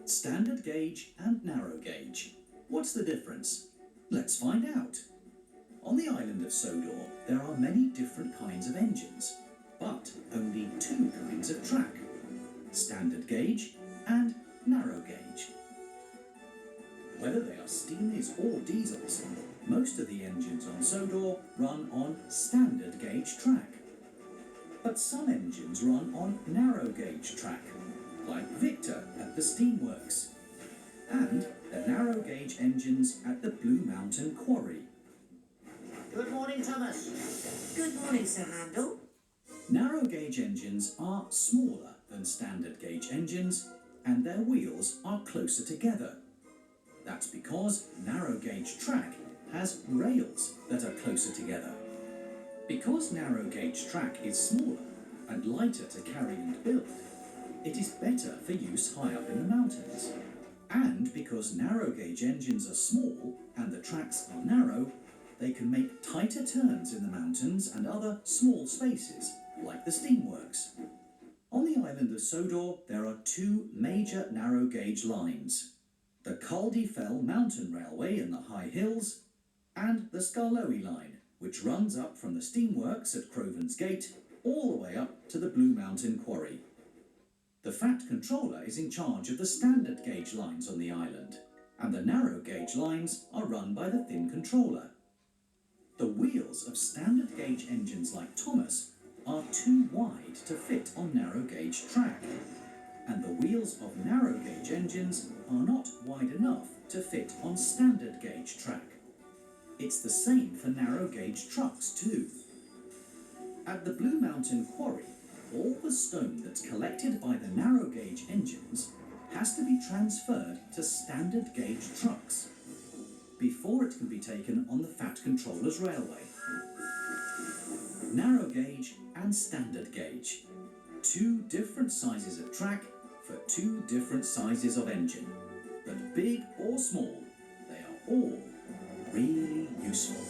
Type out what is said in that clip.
Standard gauge and narrow gauge. What's the difference? Let's find out. On the island of Sodor, there are many different kinds of engines, but only two kinds of track: standard gauge and narrow gauge. Whether they are steamies or diesels, most of the engines on Sodor run on standard gauge track. But some engines run on narrow gauge track, like Victor at the Steamworks, and the narrow gauge engines at the Blue Mountain Quarry. Good morning, Thomas. Good morning, Sir Handel. Narrow gauge engines are smaller than standard gauge engines, and their wheels are closer together. That's because narrow gauge track has rails that are closer together. Because narrow gauge track is smaller and lighter to carry and build, it is better for use high up in the mountains. And because narrow gauge engines are small and the tracks are narrow, they can make tighter turns in the mountains and other small spaces, like the Steamworks. On the island of Sodor, there are two major narrow gauge lines: the Caldy Fell Mountain Railway in the high hills, and the Skarloey Line, which runs up from the Steamworks at Crovan's Gate all the way up to the Blue Mountain Quarry. The Fat Controller is in charge of the standard gauge lines on the island, and the narrow gauge lines are run by the Thin Controller. The wheels of standard gauge engines like Thomas are too wide to fit on narrow gauge track, and the wheels of narrow gauge engines are not wide enough to fit on standard gauge track. It's the same for narrow gauge trucks too. At the Blue Mountain Quarry, all the stone that's collected by the narrow gauge engines has to be transferred to standard gauge trucks before it can be taken on the Fat Controller's railway. Narrow gauge and standard gauge. Two different sizes of track for two different sizes of engine. But big or small, they are all really useful.